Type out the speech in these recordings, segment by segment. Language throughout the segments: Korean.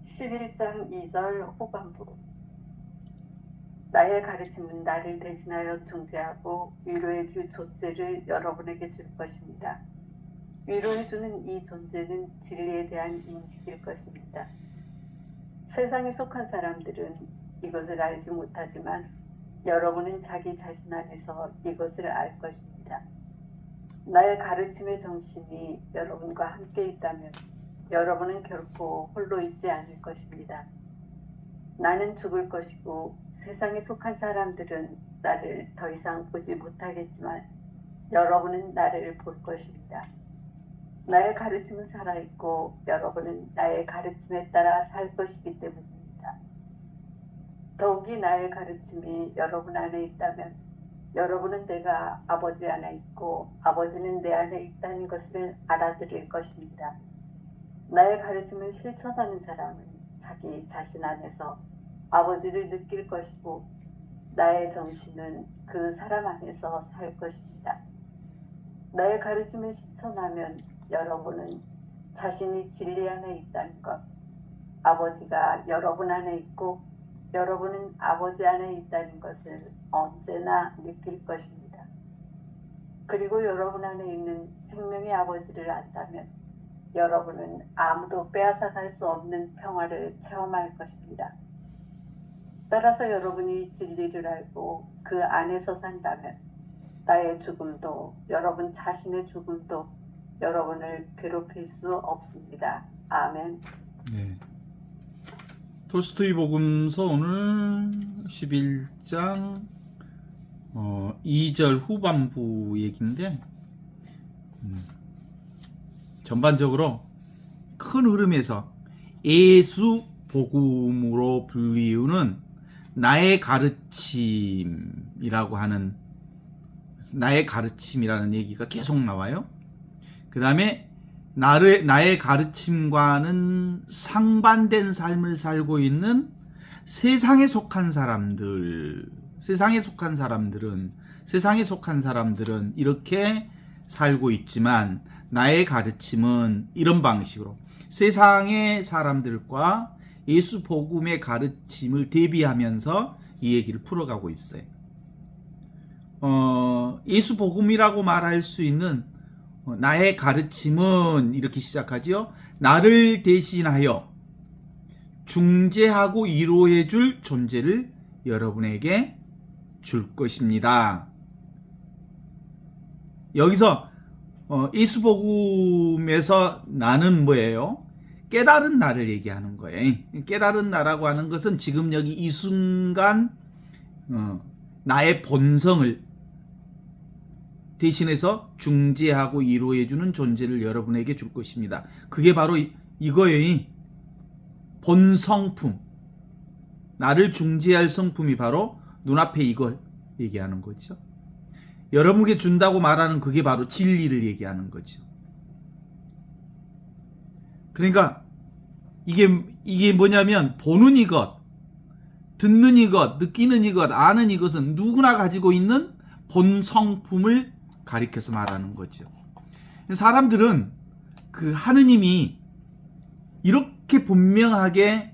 11장 2절 후반부. 나의 가르침은 나를 대신하여 중재하고 위로해 줄 존재를 여러분에게 줄 것입니다. 위로해 주는 이 존재는 진리에 대한 인식일 것입니다. 세상에 속한 사람들은 이것을 알지 못하지만 여러분은 자기 자신 안에서 이것을 알 것입니다. 나의 가르침의 정신이 여러분과 함께 있다면 여러분은 결코 홀로 있지 않을 것입니다. 나는 죽을 것이고 세상에 속한 사람들은 나를 더 이상 보지 못하겠지만 여러분은 나를 볼 것입니다. 나의 가르침은 살아있고 여러분은 나의 가르침에 따라 살 것이기 때문입니다. 더욱이 나의 가르침이 여러분 안에 있다면 여러분은 내가 아버지 안에 있고 아버지는 내 안에 있다는 것을 알아들을 것입니다. 나의 가르침을 실천하는 사람은 자기 자신 안에서 아버지를 느낄 것이고 나의 정신은 그 사람 안에서 살 것입니다. 나의 가르침을 실천하면 여러분은 자신이 진리 안에 있다는 것, 아버지가 여러분 안에 있고 여러분은 아버지 안에 있다는 것을 언제나 느낄 것입니다. 그리고 여러분 안에 있는 생명의 아버지를 안다면 여러분은 아무도 빼앗아갈 수 없는 평화를 체험할 것입니다. 따라서 여러분이 진리를 알고 그 안에서 산다면 나의 죽음도 여러분 자신의 죽음도 여러분을 괴롭힐 수 없습니다. 아멘. 네. 톨스토이 복음서 오늘 11장 2절 후반부 얘기인데 전반적으로 큰 흐름에서 예수 복음으로 불리우는 나의 가르침이라고 하는 나의 가르침이라는 얘기가 계속 나와요. 그 다음에 나의 가르침과는 상반된 삶을 살고 있는 세상에 속한 사람들은 이렇게 살고 있지만 나의 가르침은 이런 방식으로 세상의 사람들과 예수 복음의 가르침을 대비하면서 이 얘기를 풀어가고 있어요. 예수 복음이라고 말할 수 있는 나의 가르침은 이렇게 시작하지요. 나를 대신하여 중재하고 위로해 줄 존재를 여러분에게 줄 것입니다. 여기서 예수 복음에서 나는 뭐예요? 깨달은 나를 얘기하는 거예요. 깨달은 나라고 하는 것은 지금 여기 이 순간 나의 본성을 대신해서 중재하고 위로해주는 존재를 여러분에게 줄 것입니다. 그게 바로 이거예요. 본성품. 나를 중재할 성품이 바로 눈앞에 이걸 얘기하는 거죠. 여러분에게 준다고 말하는 그게 바로 진리를 얘기하는 거죠. 그러니까 이게 뭐냐면 보는 이것, 듣는 이것, 느끼는 이것, 아는 이것은 누구나 가지고 있는 본성품을 가리켜서 말하는 거죠. 사람들은 그 하느님이 이렇게 분명하게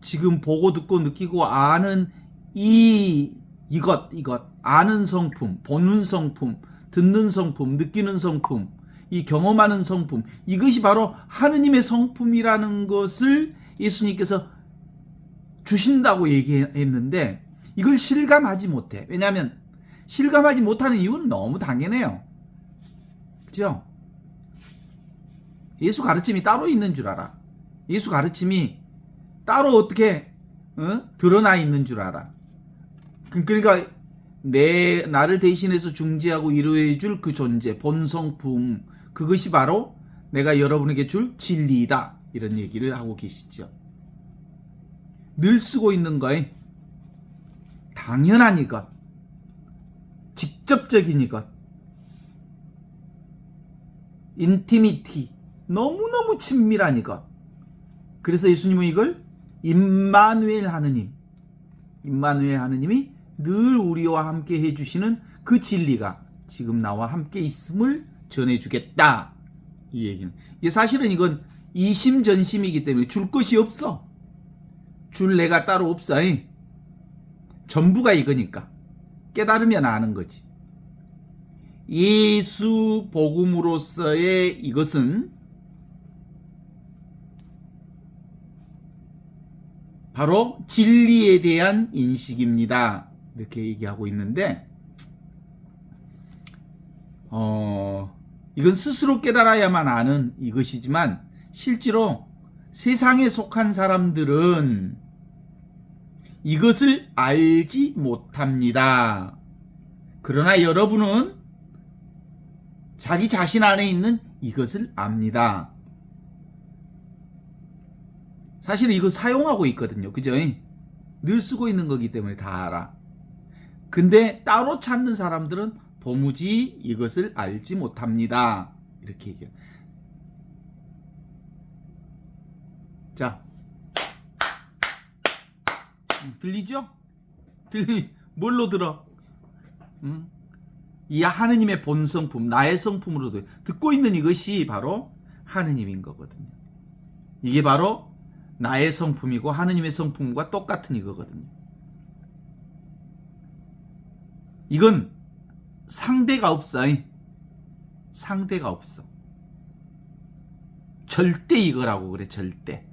지금 보고 듣고 느끼고 아는 이것 아는 성품, 보는 성품, 듣는 성품, 느끼는 성품, 이 경험하는 성품, 이것이 바로 하느님의 성품이라는 것을 예수님께서 주신다고 얘기했는데 이걸 실감하지 못해. 왜냐하면 실감하지 못하는 이유는 너무 당연해요. 그죠? 예수 가르침이 따로 있는 줄 알아. 예수 가르침이 따로 어떻게 드러나 있는 줄 알아. 그러니까 나를 대신해서 중재하고 위로해 줄 그 존재, 본성품, 그것이 바로 내가 여러분에게 줄 진리이다. 이런 얘기를 하고 계시죠. 늘 쓰고 있는 거에 당연한 이것, 직접적인 이것, 인티미티, 너무너무 친밀한 이것. 그래서 예수님은 이걸 임마누엘 하느님이 늘 우리와 함께 해주시는 그 진리가 지금 나와 함께 있음을 전해주겠다. 이 얘기는. 사실은 이건 이심전심이기 때문에 줄 것이 없어. 줄레가 따로 없어. 전부가 이거니까. 깨달으면 아는 거지. 예수 복음으로서의 이것은 바로 진리에 대한 인식입니다. 이렇게 얘기하고 있는데, 이건 스스로 깨달아야만 아는 이것이지만, 실제로 세상에 속한 사람들은 이것을 알지 못합니다. 그러나 여러분은 자기 자신 안에 있는 이것을 압니다. 사실은 이거 사용하고 있거든요. 그죠? 늘 쓰고 있는 거기 때문에 다 알아. 근데 따로 찾는 사람들은 도무지 이것을 알지 못합니다. 이렇게 얘기해요. 자, 들리죠? 뭘로 들어? 이 하느님의 본성품, 나의 성품으로 듣고 있는 이것이 바로 하느님인 거거든요. 이게 바로 나의 성품이고 하느님의 성품과 똑같은 이거거든요. 이건 상대가 없어. 상대가 없어. 절대 이거라고 그래, 절대.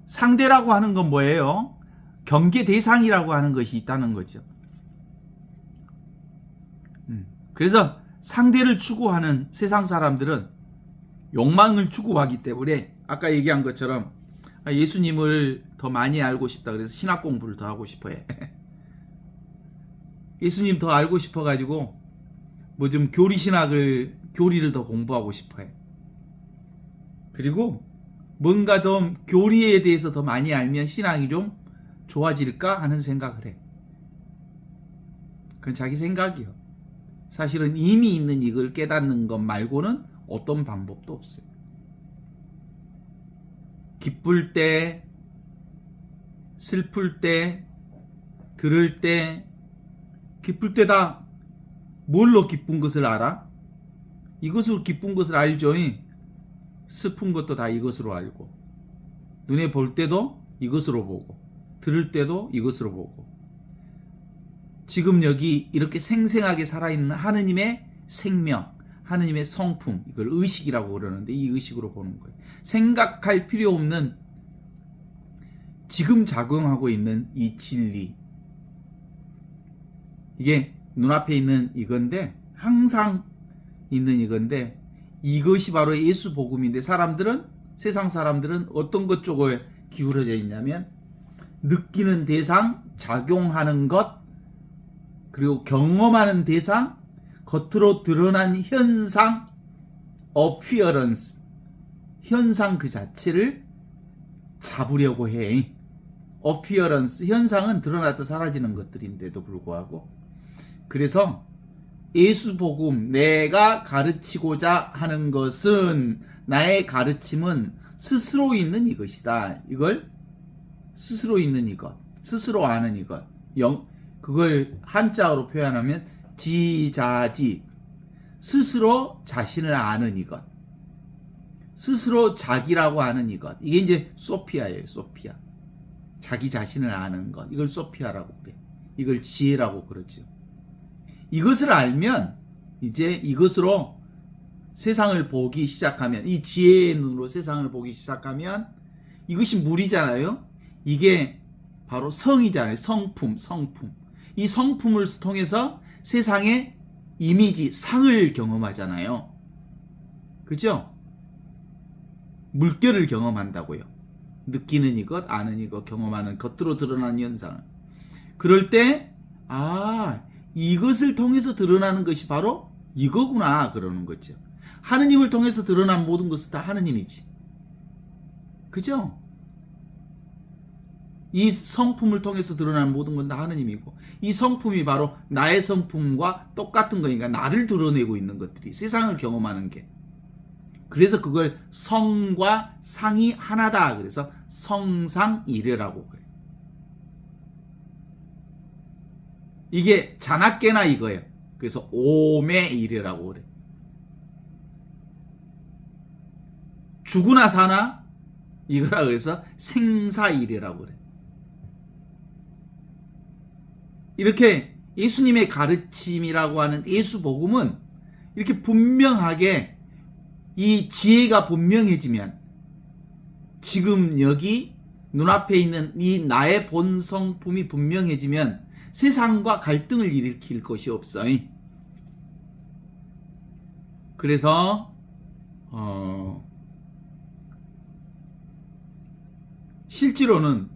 상대라고 하는 건 뭐예요? 경계 대상이라고 하는 것이 있다는 거죠. 그래서 상대를 추구하는 세상 사람들은 욕망을 추구하기 때문에 아까 얘기한 것처럼 예수님을 더 많이 알고 싶다 그래서 신학 공부를 더 하고 싶어해. 예수님 더 알고 싶어가지고 뭐 좀 교리를 더 공부하고 싶어해. 그리고 뭔가 더 교리에 대해서 더 많이 알면 신앙이 좀 좋아질까 하는 생각을 해. 그건 자기 생각이요. 사실은 이미 있는 이걸 깨닫는 것 말고는 어떤 방법도 없어요. 기쁠 때, 슬플 때, 들을 때, 기쁠 때 다 뭘로 기쁜 것을 알아? 이것으로 기쁜 것을 알죠. 슬픈 것도 다 이것으로 알고, 눈에 볼 때도 이것으로 보고, 들을 때도 이것으로 보고, 지금 여기 이렇게 생생하게 살아있는 하느님의 생명, 하느님의 성품, 이걸 의식이라고 그러는데 이 의식으로 보는 거예요. 생각할 필요 없는 지금 작용하고 있는 이 진리, 이게 눈앞에 있는 이건데, 항상 있는 이건데, 이것이 바로 예수 복음인데, 세상 사람들은 어떤 것 쪽에 기울어져 있냐면 느끼는 대상, 작용하는 것, 그리고 경험하는 대상, 겉으로 드러난 현상, appearance, 현상 그 자체를 잡으려고 해. appearance, 현상은 드러났다 사라지는 것들인데도 불구하고, 그래서 예수 복음, 내가 가르치고자 하는 것은, 나의 가르침은 스스로 있는 이것이다. 이걸 스스로 있는 이것, 스스로 아는 이것, 그걸 한자어로 표현하면 지자지, 스스로 자신을 아는 이것, 스스로 자기라고 하는 이것, 이게 이제 소피아예요. 소피아, 자기 자신을 아는 것, 이걸 소피아라고 그래. 이걸 지혜라고 그러죠. 이것을 알면 이제 이것으로 세상을 보기 시작하면, 이 지혜의 눈으로 세상을 보기 시작하면, 이것이 물이잖아요. 이게 바로 성이잖아요. 성품. 이 성품을 통해서 세상의 이미지, 상을 경험하잖아요. 그죠? 물결을 경험한다고요. 느끼는 이것, 아는 이것, 경험하는 겉으로 드러나는 현상을. 그럴 때, 이것을 통해서 드러나는 것이 바로 이거구나, 그러는 거죠. 하느님을 통해서 드러난 모든 것은 다 하느님이지. 그죠? 이 성품을 통해서 드러난 모든 건 다 하느님이고, 이 성품이 바로 나의 성품과 똑같은 거니까 나를 드러내고 있는 것들이, 세상을 경험하는 게. 그래서 그걸 성과 상이 하나다. 그래서 성상이래라고 그래. 이게 자나깨나 이거예요. 그래서 오매이래라고 그래. 죽으나 사나 이거라 그래서 생사일이라고 그래. 이렇게 예수님의 가르침이라고 하는 예수복음은 이렇게 분명하게 이 지혜가 분명해지면, 지금 여기 눈앞에 있는 이 나의 본성품이 분명해지면 세상과 갈등을 일으킬 것이 없어. 그래서 실제로는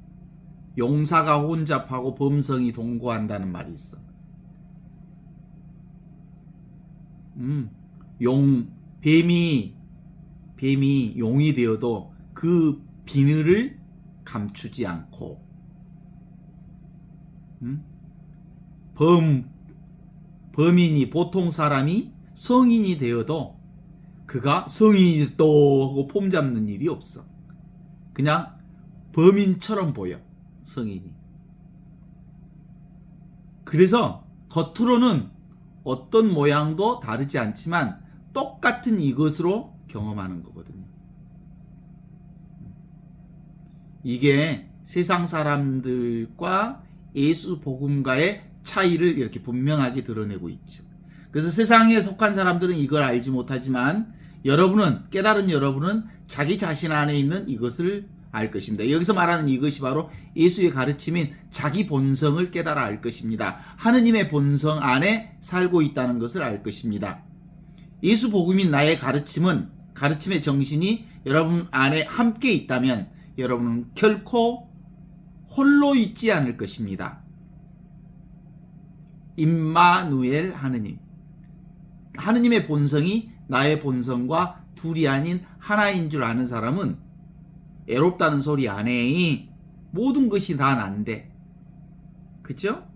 용사가 혼잡하고 범성이 동거한다는 말이 있어. 뱀이 용이 되어도 그 비늘을 감추지 않고, 범인이, 보통 사람이 성인이 되어도 그가 성인이 또 하고 폼 잡는 일이 없어. 그냥 범인처럼 보여, 성인이. 그래서 겉으로는 어떤 모양도 다르지 않지만 똑같은 이것으로 경험하는 거거든요. 이게 세상 사람들과 예수 복음과의 차이를 이렇게 분명하게 드러내고 있죠. 그래서 세상에 속한 사람들은 이걸 알지 못하지만 깨달은 여러분은 자기 자신 안에 있는 이것을 알 것입니다. 여기서 말하는 이것이 바로 예수의 가르침인 자기 본성을 깨달아 알 것입니다. 하느님의 본성 안에 살고 있다는 것을 알 것입니다. 예수 복음인 나의 가르침의 정신이 여러분 안에 함께 있다면 여러분은 결코 홀로 있지 않을 것입니다. 임마누엘 하느님의 본성이 나의 본성과 둘이 아닌 하나인 줄 아는 사람은 애롭다는 소리 안 해. 모든 것이 다 난데. 그쵸?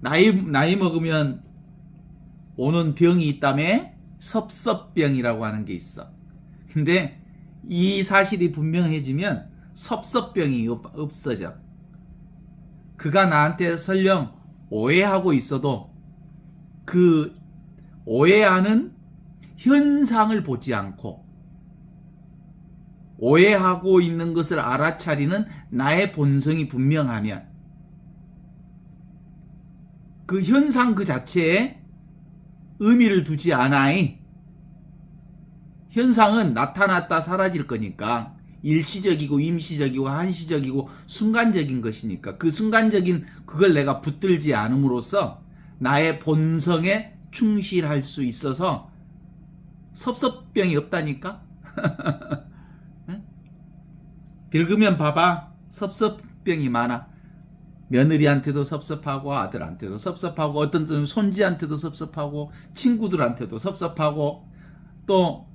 나이 먹으면 오는 병이 있다며? 섭섭병이라고 하는 게 있어. 근데 이 사실이 분명해지면 섭섭병이 없어져. 그가 나한테 설령 오해하고 있어도 그 오해하는 현상을 보지 않고 오해하고 있는 것을 알아차리는 나의 본성이 분명하면 그 현상 그 자체에 의미를 두지 않아이. 현상은 나타났다 사라질 거니까 일시적이고 임시적이고 한시적이고 순간적인 것이니까 그 순간적인 그걸 내가 붙들지 않음으로써 나의 본성에 충실할 수 있어서 섭섭병이 없다니까. 늙으면 봐봐, 섭섭병이 많아. 며느리한테도 섭섭하고 아들한테도 섭섭하고 어떤 때는 손지한테도 섭섭하고 친구들한테도 섭섭하고 또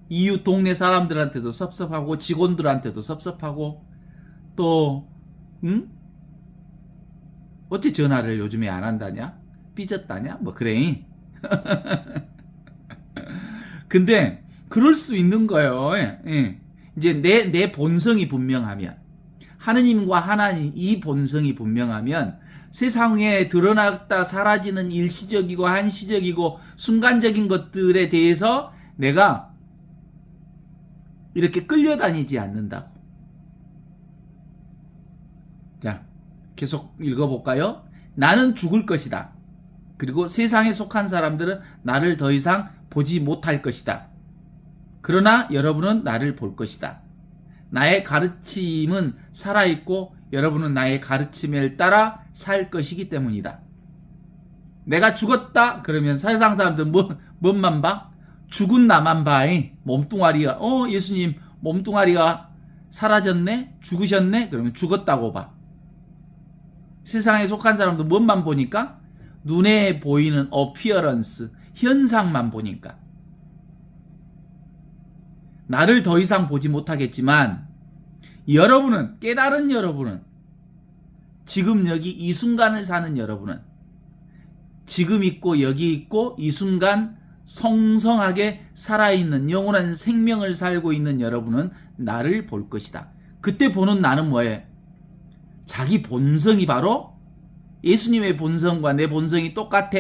이웃 동네 사람들한테도 섭섭하고 직원들한테도 섭섭하고 또 어째 전화를 요즘에 안 한다냐? 삐졌다냐? 뭐 그래. 근데 그럴 수 있는 거예요. 예. 이제 내 본성이 분명하면, 하느님과 하나님 이 본성이 분명하면 세상에 드러났다 사라지는 일시적이고 한시적이고 순간적인 것들에 대해서 내가 이렇게 끌려다니지 않는다고. 자, 계속 읽어볼까요? 나는 죽을 것이다. 그리고 세상에 속한 사람들은 나를 더 이상 보지 못할 것이다. 그러나 여러분은 나를 볼 것이다. 나의 가르침은 살아있고 여러분은 나의 가르침을 따라 살 것이기 때문이다. 내가 죽었다 그러면 세상 사람들 뭔만 봐? 죽은 나만 봐. 몸뚱아리가 예수님 몸뚱아리가 사라졌네? 죽으셨네? 그러면 죽었다고 봐. 세상에 속한 사람들 뭔만 보니까? 눈에 보이는 appearance, 현상만 보니까. 나를 더 이상 보지 못하겠지만 여러분은, 깨달은 여러분은, 지금 여기 이 순간을 사는 여러분은, 지금 있고 여기 있고 이 순간 성성하게 살아있는 영원한 생명을 살고 있는 여러분은 나를 볼 것이다. 그때 보는 나는 뭐예요? 자기 본성이 바로 예수님의 본성과 내 본성이 똑같아.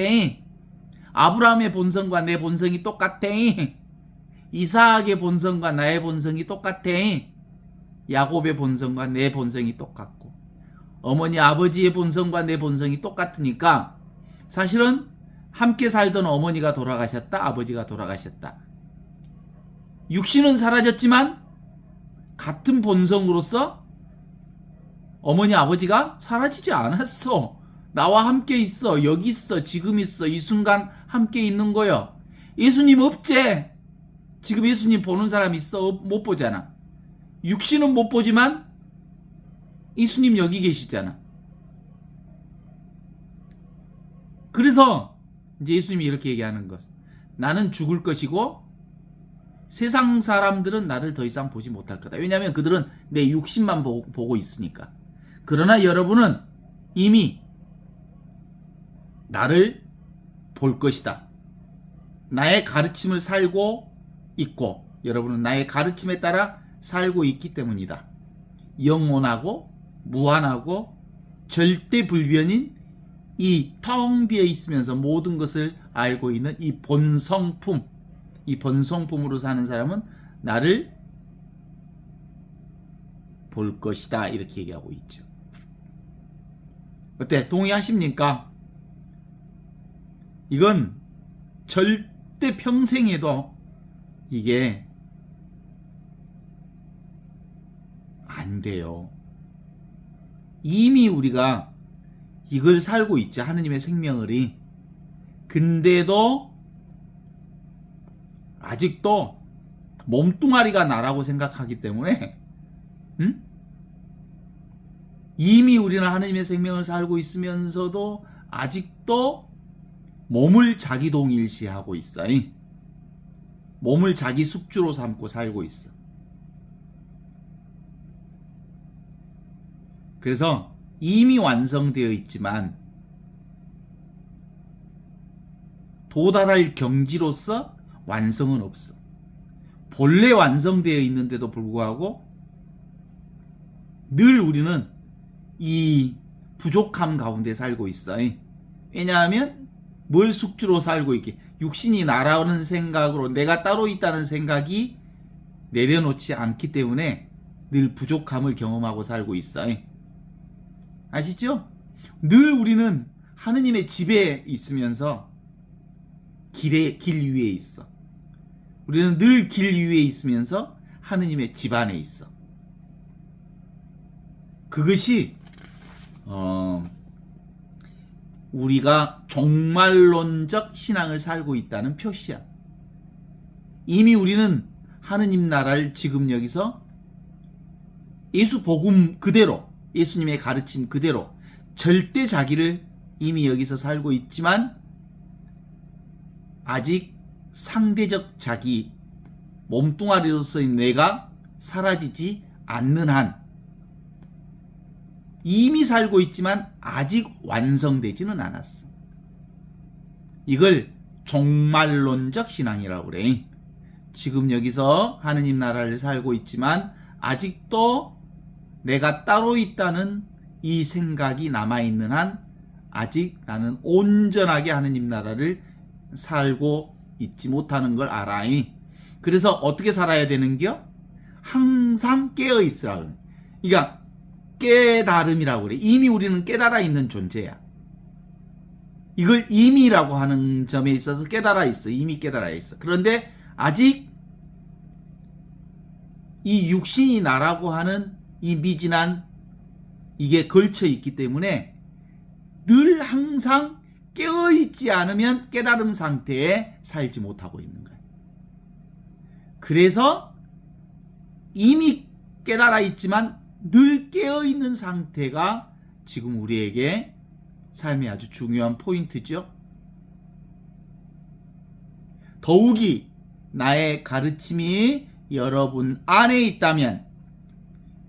아브라함의 본성과 내 본성이 똑같아. 이삭의 본성과 나의 본성이 똑같아. 야곱의 본성과 내 본성이 똑같고 어머니 아버지의 본성과 내 본성이 똑같으니까 사실은 함께 살던 어머니가 돌아가셨다, 아버지가 돌아가셨다. 육신은 사라졌지만 같은 본성으로서 어머니 아버지가 사라지지 않았어. 나와 함께 있어. 여기 있어. 지금 있어. 이 순간 함께 있는 거요. 예수님 없지? 지금 예수님 보는 사람 있어? 못 보잖아. 육신은 못 보지만 예수님 여기 계시잖아. 그래서 이제 예수님이 이렇게 얘기하는 것. 나는 죽을 것이고 세상 사람들은 나를 더 이상 보지 못할 거다. 왜냐하면 그들은 내 육신만 보고 있으니까. 그러나 여러분은 이미 나를 볼 것이다. 나의 가르침을 살고 있고 여러분은 나의 가르침에 따라 살고 있기 때문이다. 영원하고 무한하고 절대 불변인 이 텅 비어 있으면서 모든 것을 알고 있는 이 본성품, 이 본성품으로 사는 사람은 나를 볼 것이다. 이렇게 얘기하고 있죠. 어때? 동의하십니까? 이건 절대 평생에도 이게 안 돼요. 이미 우리가 이걸 살고 있죠. 하느님의 생명을이. 근데도 아직도 몸뚱아리가 나라고 생각하기 때문에 이미 우리는 하느님의 생명을 살고 있으면서도 아직도 몸을 자기 동일시하고 있어. 몸을 자기 숙주로 삼고 살고 있어. 그래서 이미 완성되어 있지만 도달할 경지로서 완성은 없어. 본래 완성되어 있는데도 불구하고 늘 우리는 이 부족함 가운데 살고 있어. 왜냐하면 뭘 숙주로 살고 있게 육신이 나라는 생각으로 내가 따로 있다는 생각이 내려놓지 않기 때문에 늘 부족함을 경험하고 살고 있어. 아시죠? 늘 우리는 하느님의 집에 있으면서 길 위에 있어. 우리는 늘 길 위에 있으면서 하느님의 집 안에 있어. 그것이 우리가 종말론적 신앙을 살고 있다는 표시야. 이미 우리는 하느님 나라를 지금 여기서 예수 복음 그대로, 예수님의 가르침 그대로 절대 자기를 이미 여기서 살고 있지만 아직 상대적 자기, 몸뚱아리로서의 내가 사라지지 않는 한 이미 살고 있지만 아직 완성되지는 않았어. 이걸 종말론적 신앙이라고 그래. 지금 여기서 하느님 나라를 살고 있지만 아직도 내가 따로 있다는 이 생각이 남아있는 한 아직 나는 온전하게 하느님 나라를 살고 있지 못하는 걸 알아. 그래서 어떻게 살아야 되는겨? 항상 깨어있으라. 그러니까 깨달음이라고 그래. 이미 우리는 깨달아 있는 존재야. 이걸 이미라고 하는 점에 있어서 깨달아 있어. 이미 깨달아 있어. 그런데 아직 이 육신이 나라고 하는 이 미진한 이게 걸쳐 있기 때문에 늘 항상 깨어있지 않으면 깨달음 상태에 살지 못하고 있는 거예요. 그래서 이미 깨달아 있지만 늘 깨어있는 상태가 지금 우리에게 삶의 아주 중요한 포인트죠. 더욱이 나의 가르침이 여러분 안에 있다면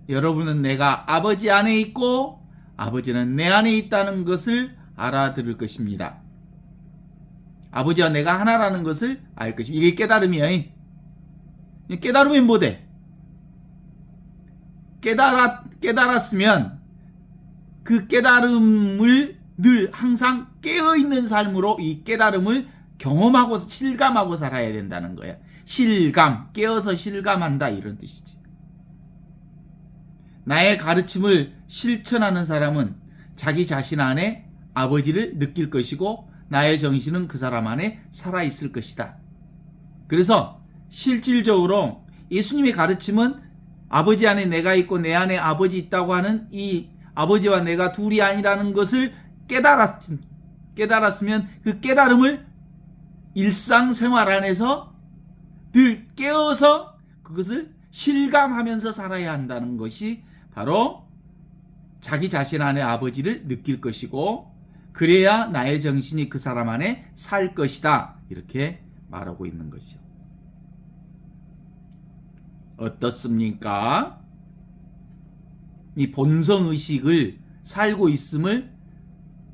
여러분은 내가 아버지 안에 있고 아버지는 내 안에 있다는 것을 알아들을 것입니다. 아버지와 내가 하나라는 것을 알 것입니다. 이게 깨달음이야. 깨달으면 뭐돼? 깨달았으면 그 깨달음을 늘 항상 깨어있는 삶으로 이 깨달음을 경험하고 실감하고 살아야 된다는 거야. 실감, 깨어서 실감한다 이런 뜻이지. 나의 가르침을 실천하는 사람은 자기 자신 안에 아버지를 느낄 것이고 나의 정신은 그 사람 안에 살아있을 것이다. 그래서 실질적으로 예수님의 가르침은 아버지 안에 내가 있고 내 안에 아버지 있다고 하는 이 아버지와 내가 둘이 아니라는 것을 깨달았으면 그 깨달음을 일상생활 안에서 늘 깨어서 그것을 실감하면서 살아야 한다는 것이 바로 자기 자신 안에 아버지를 느낄 것이고 그래야 나의 정신이 그 사람 안에 살 것이다. 이렇게 말하고 있는 것이죠. 어떻습니까? 이 본성의식을 살고 있음을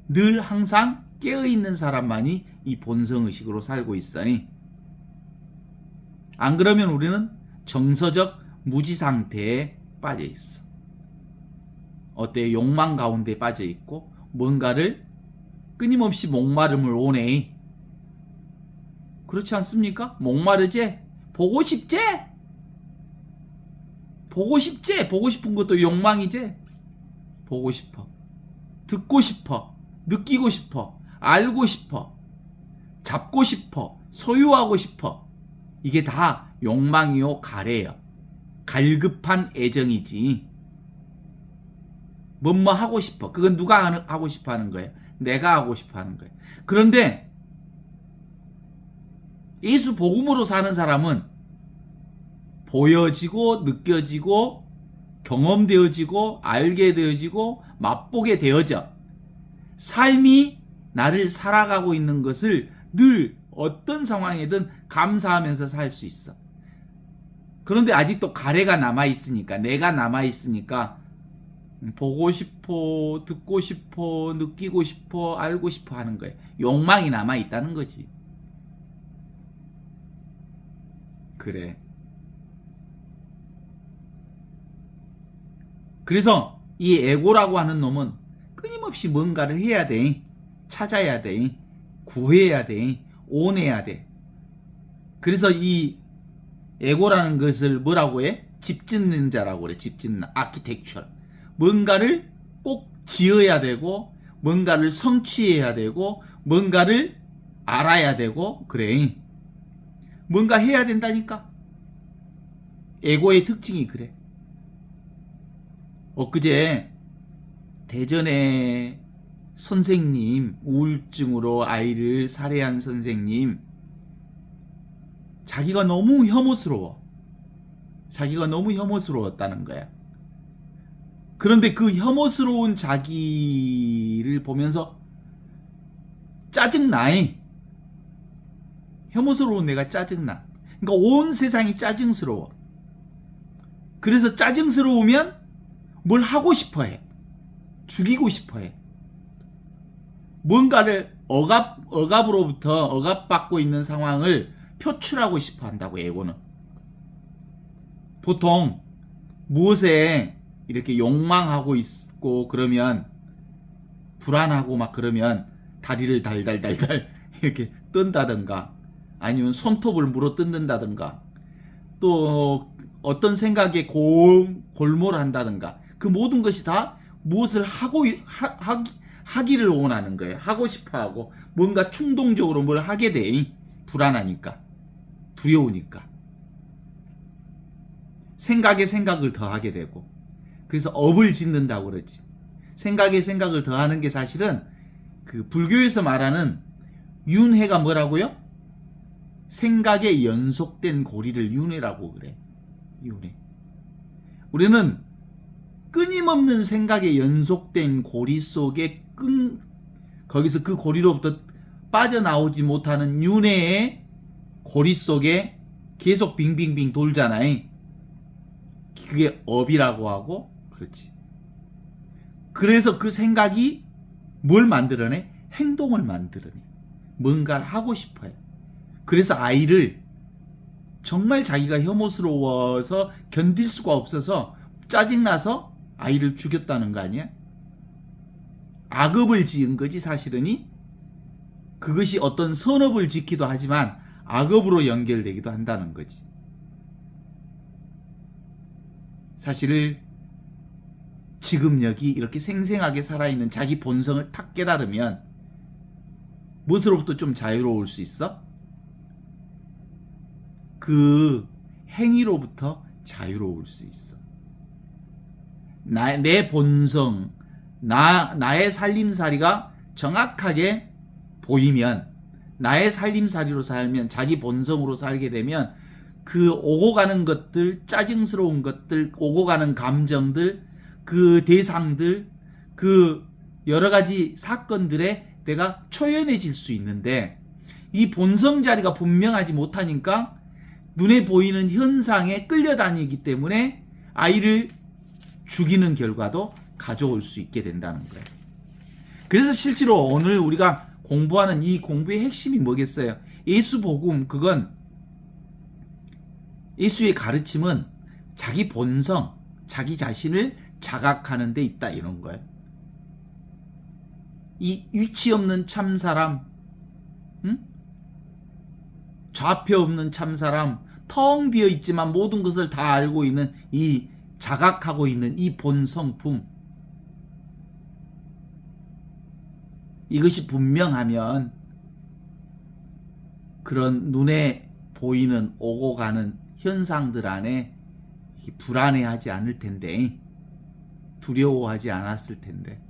늘 항상 깨어있는 사람만이 이 본성의식으로 살고 있어요. 안 그러면 우리는 정서적 무지 상태에 빠져 있어. 어때? 욕망 가운데 빠져 있고 뭔가를 끊임없이 목마름을 오네. 그렇지 않습니까? 목마르지? 보고 싶지? 보고 싶지? 보고 싶은 것도 욕망이지? 보고 싶어. 듣고 싶어. 느끼고 싶어. 알고 싶어. 잡고 싶어. 소유하고 싶어. 이게 다 욕망이요, 가래요. 갈급한 애정이지. 뭐뭐 하고 싶어. 그건 누가 하고 싶어 하는 거예요? 내가 하고 싶어 하는 거예요. 그런데 예수 복음으로 사는 사람은 보여지고 느껴지고 경험되어지고 알게 되어지고 맛보게 되어져. 삶이 나를 살아가고 있는 것을 늘 어떤 상황이든 감사하면서 살 수 있어. 그런데 아직도 가래가 남아있으니까, 내가 남아있으니까 보고 싶어, 듣고 싶어, 느끼고 싶어, 알고 싶어 하는 거예요. 욕망이 남아있다는 거지. 그래. 그래서 이 에고라고 하는 놈은 끊임없이 뭔가를 해야 돼. 찾아야 돼. 구해야 돼. 오내야 돼. 그래서 이 에고라는 것을 뭐라고 해? 집 짓는 자라고 그래. 집 짓는 아키텍처. 뭔가를 꼭 지어야 되고 뭔가를 성취해야 되고 뭔가를 알아야 되고 그래. 뭔가 해야 된다니까. 에고의 특징이 그래. 엊그제 대전에 선생님, 우울증으로 아이를 살해한 선생님, 자기가 너무 혐오스러워. 자기가 너무 혐오스러웠다는 거야. 그런데 그 혐오스러운 자기를 보면서 짜증나. 혐오스러운 내가 짜증나. 그러니까 온 세상이 짜증스러워. 그래서 짜증스러우면 뭘 하고 싶어 해. 죽이고 싶어 해. 뭔가를 억압으로부터 억압받고 있는 상황을 표출하고 싶어 한다고, 에고는. 보통 무엇에 이렇게 욕망하고 있고 그러면 불안하고 막 그러면 다리를 달달달달 이렇게 뜬다든가 아니면 손톱을 물어 뜯는다든가 또 어떤 생각에 골몰한다든가 그 모든 것이 다 무엇을 하기를 원하는 거예요. 하고 싶어 하고 뭔가 충동적으로 뭘 하게 돼. 불안하니까. 두려우니까. 생각에 생각을 더하게 되고. 그래서 업을 짓는다고 그러지. 생각에 생각을 더하는 게 사실은 그 불교에서 말하는 윤회가 뭐라고요? 생각에 연속된 고리를 윤회라고 그래. 윤회. 우리는 끊임없는 생각에 연속된 고리 속에 거기서 그 고리로부터 빠져나오지 못하는 윤회의 고리 속에 계속 빙빙빙 돌잖아요. 그게 업이라고 하고 그렇지. 그래서 그 생각이 뭘 만들어내? 행동을 만들어내. 뭔가를 하고 싶어요. 그래서 아이를 정말 자기가 혐오스러워서 견딜 수가 없어서 짜증나서 아이를 죽였다는 거 아니야? 악업을 지은 거지 사실은이. 그것이 어떤 선업을 지키기도 하지만 악업으로 연결되기도 한다는 거지. 사실 지금 여기 이렇게 생생하게 살아있는 자기 본성을 탁 깨달으면 무엇으로부터 좀 자유로울 수 있어? 그 행위로부터 자유로울 수 있어. 내 본성, 나의 살림살이가 정확하게 보이면, 나의 살림살이로 살면, 자기 본성으로 살게 되면 그 오고 가는 것들, 짜증스러운 것들, 오고 가는 감정들, 그 대상들, 그 여러 가지 사건들에 내가 초연해질 수 있는데, 이 본성 자리가 분명하지 못하니까 눈에 보이는 현상에 끌려다니기 때문에 아이를 죽이는 결과도 가져올 수 있게 된다는 거예요. 그래서 실제로 오늘 우리가 공부하는 이 공부의 핵심이 뭐겠어요? 예수 복음, 그건 예수의 가르침은 자기 본성, 자기 자신을 자각하는 데 있다, 이런 거예요. 이 위치 없는 참사람, 좌표 없는 참사람, 텅 비어 있지만 모든 것을 다 알고 있는 이 자각하고 있는 이 본성품, 이것이 분명하면 그런 눈에 보이는 오고 가는 현상들 안에 불안해하지 않을 텐데, 두려워하지 않았을 텐데,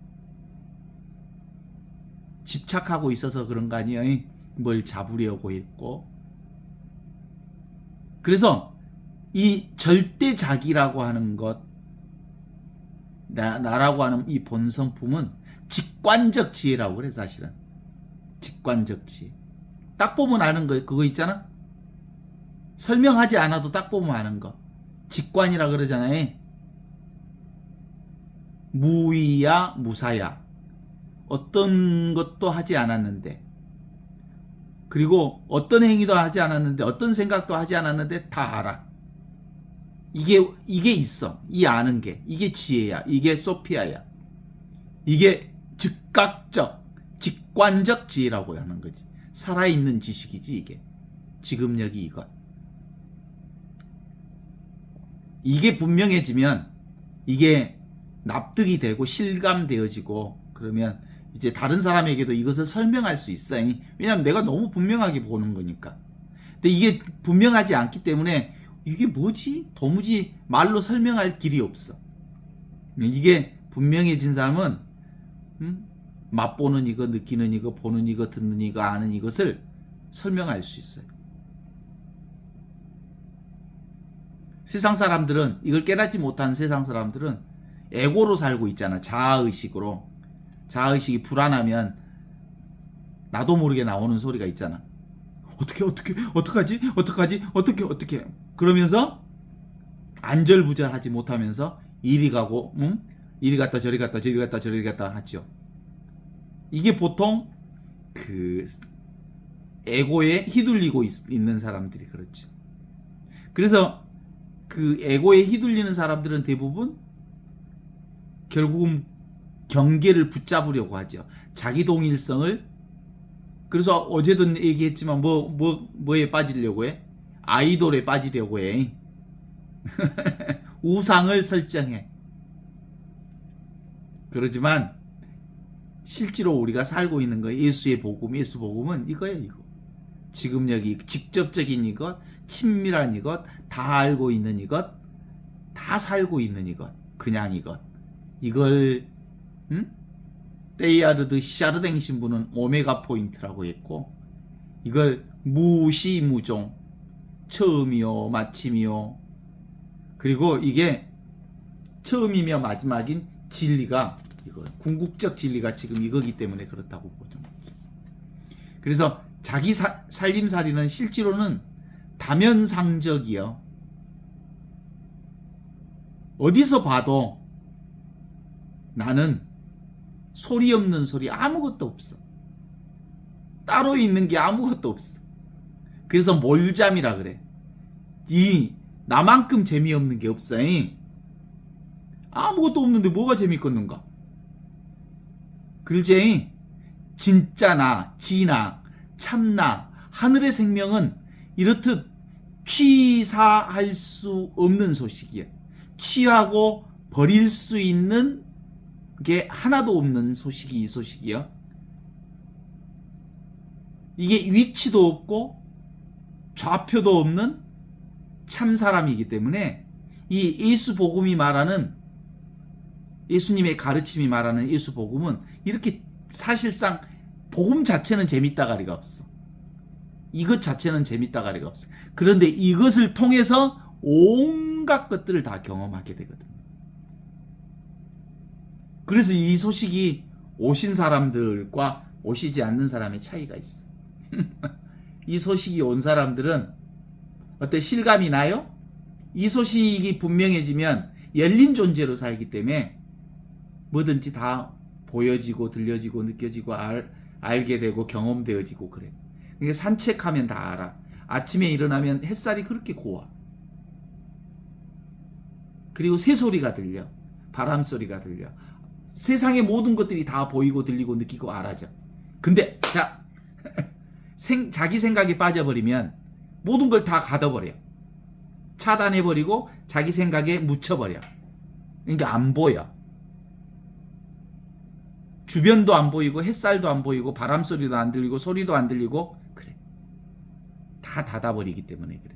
집착하고 있어서 그런 거 아니에요? 뭘 잡으려고 했고. 그래서 이 절대 자기라고 하는 것, 나라고 하는 이 본성품은 직관적 지혜라고 그래. 사실은 직관적 지혜, 딱 보면 아는 거, 그거 있잖아. 설명하지 않아도 딱 보면 아는 거, 직관이라 그러잖아요. 무의야 무사야, 어떤 것도 하지 않았는데, 그리고 어떤 행위도 하지 않았는데, 어떤 생각도 하지 않았는데 다 알아. 이게 있어. 이 아는 게, 이게 지혜야. 이게 소피아야. 이게 즉각적, 직관적 지혜라고 하는 거지. 살아있는 지식이지, 이게. 지금 여기 이것. 이게 분명해지면 이게 납득이 되고 실감되어지고, 그러면 이제 다른 사람에게도 이것을 설명할 수 있어. 왜냐하면 내가 너무 분명하게 보는 거니까. 근데 이게 분명하지 않기 때문에 이게 뭐지? 도무지 말로 설명할 길이 없어. 이게 분명해진 사람은 맛보는 이거, 느끼는 이거, 보는 이거, 듣는 이거, 아는 이것을 설명할 수 있어요. 세상 사람들은, 이걸 깨닫지 못한 세상 사람들은 에고로 살고 있잖아. 자아의식으로. 자아의식이 불안하면 나도 모르게 나오는 소리가 있잖아. 어떻게 그러면서 안절부절하지 못하면서 이리 가고 이리 갔다 저리 갔다 저리 갔다 저리 갔다 하죠. 이게 보통 그 에고에 휘둘리고 있는 사람들이 그렇죠. 그래서 그 에고에 휘둘리는 사람들은 대부분 결국은 경계를 붙잡으려고 하죠. 자기 동일성을. 그래서 어제도 얘기했지만 뭐에 빠지려고 해? 아이돌에 빠지려고 해. 우상을 설정해. 그러지만 실제로 우리가 살고 있는 거, 예수의 복음, 예수 복음은 이거예요, 이거. 지금 여기 직접적인 이것, 친밀한 이것, 다 알고 있는 이것, 다 살고 있는 이것, 그냥 이것. 이걸 테일하드 샤르댕 신부는 오메가 포인트라고 했고, 이걸 무시무종, 처음이요 마침이요, 그리고 이게 처음이며 마지막인 진리가 이거, 궁극적 진리가 지금 이거기 때문에 그렇다고 보죠. 그래서 자기 살림살이는 실제로는 다면상적이요. 어디서 봐도 나는 소리 없는 소리 아무것도 없어. 따로 있는 게 아무것도 없어. 그래서 몰잠이라 그래. 나만큼 재미없는 게 없어. 아무것도 없는데 뭐가 재밌겠는가? 글쎄, 진짜 나, 지나, 참나, 하늘의 생명은 이렇듯 취사할 수 없는 소식이야. 취하고 버릴 수 있는 게 하나도 없는 소식이 이 소식이야. 이게 위치도 없고 좌표도 없는 참사람이기 때문에 이 예수 복음이 말하는, 예수님의 가르침이 말하는 예수 복음은 이렇게 사실상 복음 자체는 재밌다가리가 없어. 이것 자체는 재밌다가리가 없어. 그런데 이것을 통해서 온갖 것들을 다 경험하게 되거든. 그래서 이 소식이 오신 사람들과 오시지 않는 사람의 차이가 있어. 이 소식이 온 사람들은 어때? 실감이 나요? 이 소식이 분명해지면 열린 존재로 살기 때문에 뭐든지 다 보여지고 들려지고 느껴지고 알게 되고 경험되어지고 그래. 그러니까 산책하면 다 알아. 아침에 일어나면 햇살이 그렇게 고와. 그리고 새소리가 들려. 바람소리가 들려. 세상의 모든 것들이 다 보이고 들리고 느끼고 알아져. 근데 자 자기 생각에 빠져버리면 모든 걸 다 가둬버려. 차단해버리고 자기 생각에 묻혀버려. 그러니까 안 보여. 주변도 안 보이고 햇살도 안 보이고 바람소리도 안 들리고 소리도 안 들리고 그래. 다 닫아버리기 때문에 그래.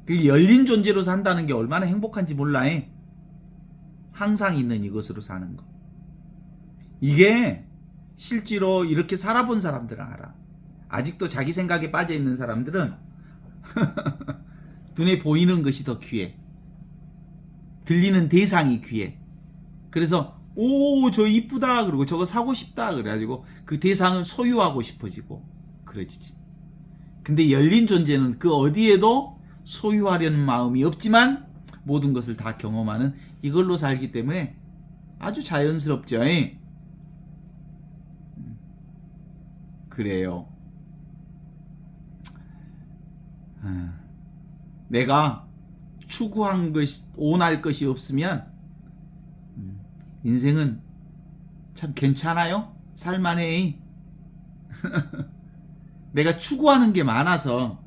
그 열린 존재로 산다는 게 얼마나 행복한지 몰라. 항상 있는 이것으로 사는 거. 이게 실제로 이렇게 살아본 사람들은 알아. 아직도 자기 생각에 빠져있는 사람들은 눈에 보이는 것이 더 귀해. 들리는 대상이 귀해. 그래서 오, 저 이쁘다 그러고 저거 사고 싶다 그래가지고 그 대상을 소유하고 싶어지고 그러지지. 근데 열린 존재는 그 어디에도 소유하려는 마음이 없지만 모든 것을 다 경험하는 이걸로 살기 때문에 아주 자연스럽죠. 그래요. 내가 추구한 것이, 원할 것이 없으면 인생은 참 괜찮아요? 살만해. 내가 추구하는 게 많아서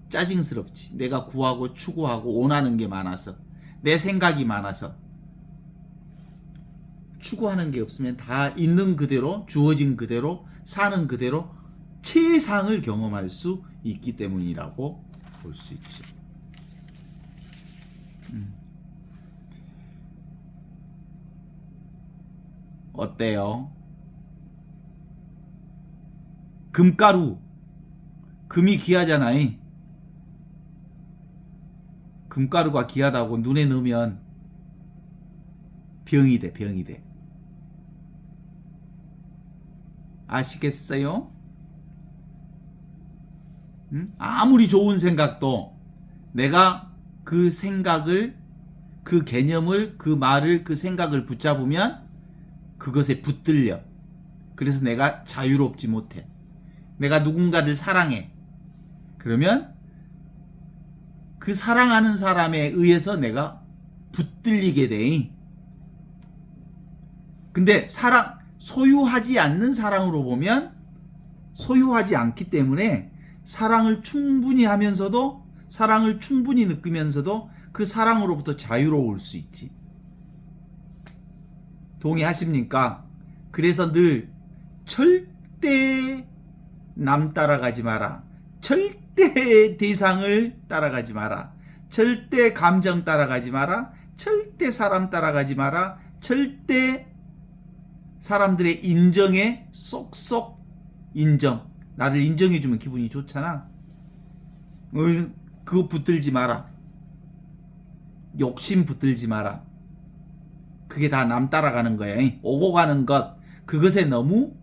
짜증스럽지. 내가 구하고 추구하고 원하는 게 많아서, 내 생각이 많아서. 추구하는 게 없으면 다 있는 그대로, 주어진 그대로, 사는 그대로 최상을 경험할 수 있기 때문이라고 볼 수 있지. 어때요? 금가루, 금이 귀하잖아. 금가루가 귀하다고 눈에 넣으면 병이 돼, 병이 돼. 아시겠어요? 아무리 좋은 생각도 내가 그 생각을, 그 개념을, 그 말을, 그 생각을 붙잡으면 그것에 붙들려. 그래서 내가 자유롭지 못해. 내가 누군가를 사랑해. 그러면 그 사랑하는 사람에 의해서 내가 붙들리게 돼. 근데 소유하지 않는 사랑으로 보면 소유하지 않기 때문에 사랑을 충분히 하면서도, 사랑을 충분히 느끼면서도 그 사랑으로부터 자유로울 수 있지. 동의하십니까? 그래서 늘 절대 남 따라가지 마라. 절대 대상을 따라가지 마라. 절대 감정 따라가지 마라. 절대 사람 따라가지 마라. 절대 사람들의 인정에 쏙쏙 인정. 나를 인정해주면 기분이 좋잖아. 그거 붙들지 마라. 욕심 붙들지 마라. 그게 다 남 따라가는 거야. 오고 가는 것, 그것에 너무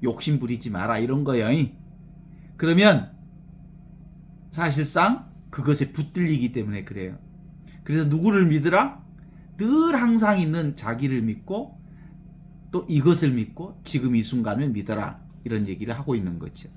욕심 부리지 마라. 이런 거야. 그러면 사실상 그것에 붙들리기 때문에 그래요. 그래서 누구를 믿으라? 늘 항상 있는 자기를 믿고 또 이것을 믿고 지금 이 순간을 믿어라. 이런 얘기를 하고 있는 거죠.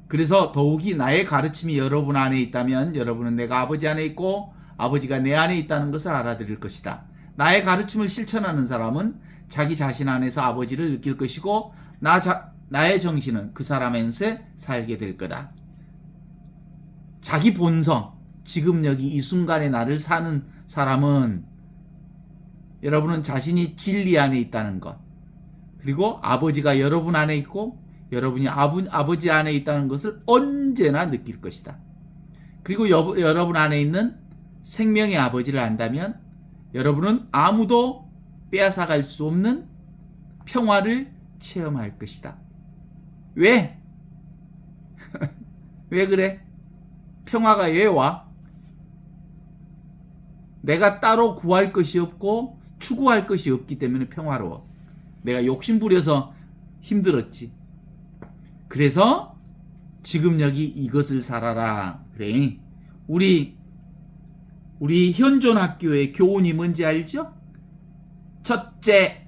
그래서 더욱이 나의 가르침이 여러분 안에 있다면 여러분은 내가 아버지 안에 있고 아버지가 내 안에 있다는 것을 알아들을 것이다. 나의 가르침을 실천하는 사람은 자기 자신 안에서 아버지를 느낄 것이고 나의 정신은 그 사람 안에서 살게 될 거다. 자기 본성, 지금 여기 이 순간에 나를 사는 사람은 여러분은 자신이 진리 안에 있다는 것, 그리고 아버지가 여러분 안에 있고 여러분이 아버지 안에 있다는 것을 언제나 느낄 것이다. 그리고 여러분 안에 있는 생명의 아버지를 안다면 여러분은 아무도 빼앗아갈 수 없는 평화를 체험할 것이다. 왜? 왜 그래? 평화가 왜 와? 내가 따로 구할 것이 없고 추구할 것이 없기 때문에 평화로워. 내가 욕심 부려서 힘들었지. 그래서 지금 여기 이것을 살아라. 그래. 우리 현존학교의 교훈이 뭔지 알죠? 첫째,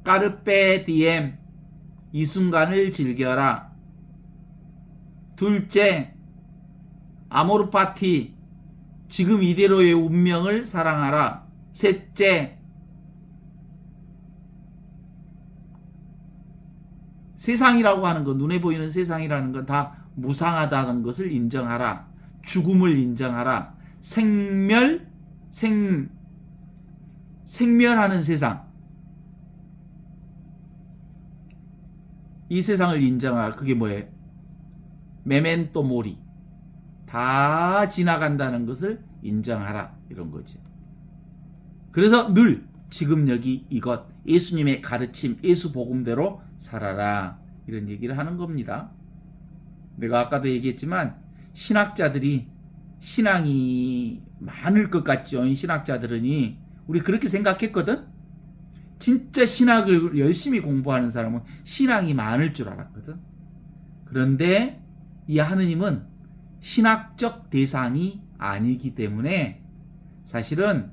까르페 디엠, 이 순간을 즐겨라. 둘째, 아모르 파티, 지금 이대로의 운명을 사랑하라. 셋째, 세상이라고 하는 것, 눈에 보이는 세상이라는 건 다 무상하다는 것을 인정하라. 죽음을 인정하라. 생멸하는 세상. 이 세상을 인정하라. 그게 뭐예요? 메멘토 모리. 다 지나간다는 것을 인정하라. 이런 거지. 그래서 늘 지금 여기 이것, 예수님의 가르침, 예수 복음대로 살아라. 이런 얘기를 하는 겁니다. 내가 아까도 얘기했지만 신학자들이 신앙이 많을 것 같죠. 신학자들은 우리 그렇게 생각했거든. 진짜 신학을 열심히 공부하는 사람은 신앙이 많을 줄 알았거든. 그런데 이 하느님은 신학적 대상이 아니기 때문에 사실은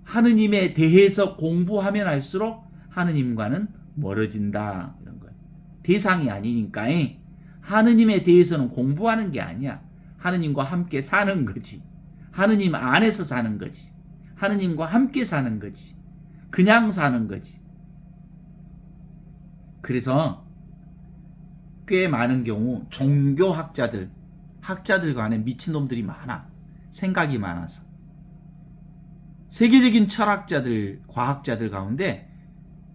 하느님에 대해서 공부하면 할수록 하느님과는 멀어진다. 이런 거예요. 대상이 아니니까 하느님에 대해서는 공부하는 게 아니야. 하느님과 함께 사는 거지. 하느님 안에서 사는 거지. 하느님과 함께 사는 거지. 그냥 사는 거지. 그래서 꽤 많은 경우 종교학자들, 학자들 간에 미친놈들이 많아. 생각이 많아서. 세계적인 철학자들, 과학자들 가운데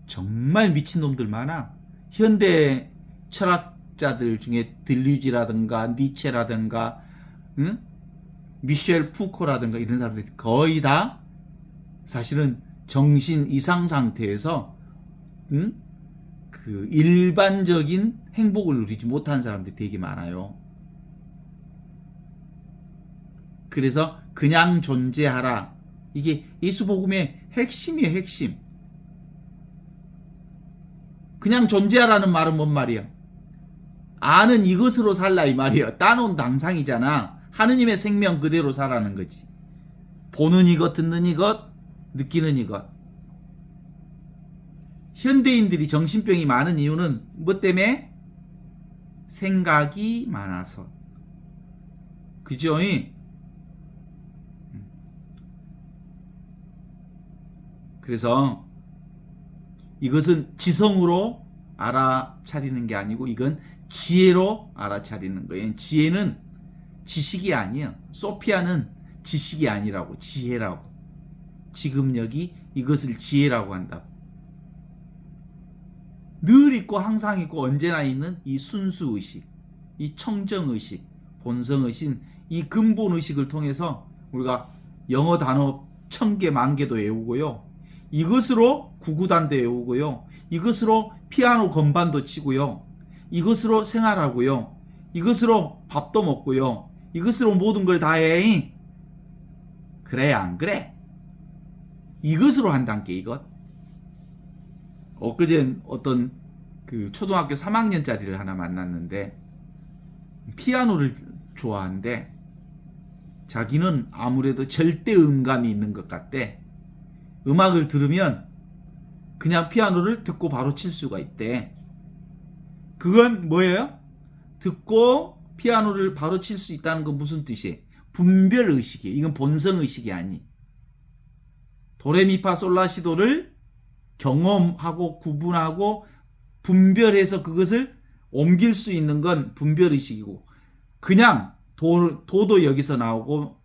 정말 미친놈들 많아. 현대 철학자들 중에 들리지라든가 니체라든가 미셸 푸코라든가 이런 사람들이 거의 다 사실은 정신 이상 상태에서 그 일반적인 행복을 누리지 못한 사람들이 되게 많아요. 그래서 그냥 존재하라. 이게 예수복음의 핵심이에요. 핵심. 그냥 존재하라는 말은 뭔 말이야? 아는 이것으로 살라 이 말이야. 따놓은 당상이잖아. 하느님의 생명 그대로 살라는 거지. 보는 이것, 듣는 이것, 느끼는 이것. 현대인들이 정신병이 많은 이유는 뭐 때문에? 생각이 많아서. 그죠? 그래서 이것은 지성으로 알아차리는 게 아니고 이건 지혜로 알아차리는 거예요. 지혜는 지식이 아니야. 소피아는 지식이 아니라고. 지혜라고. 지금 여기 이것을 지혜라고 한다고. 늘 있고 항상 있고 언제나 있는 이 순수의식, 이 청정의식, 본성의식, 이 근본의식을 통해서 우리가 영어 단어 1000개, 10,000개도 외우고요. 이것으로 구구단도 외우고요. 이것으로 피아노 건반도 치고요. 이것으로 생활하고요. 이것으로 밥도 먹고요. 이것으로 모든 걸 다 해. 그래 안 그래? 이것으로 한다는 게 이것. 엊그제 어떤 그 초등학교 3학년짜리를 하나 만났는데 피아노를 좋아하는데 자기는 아무래도 절대 음감이 있는 것 같대. 음악을 들으면 그냥 피아노를 듣고 바로 칠 수가 있대. 그건 뭐예요? 듣고 피아노를 바로 칠 수 있다는 건 무슨 뜻이에요? 분별의식이에요. 이건 본성의식이 아니. 도레미파솔라시도를 경험하고 구분하고 분별해서 그것을 옮길 수 있는 건 분별의식이고, 그냥 도도 여기서 나오고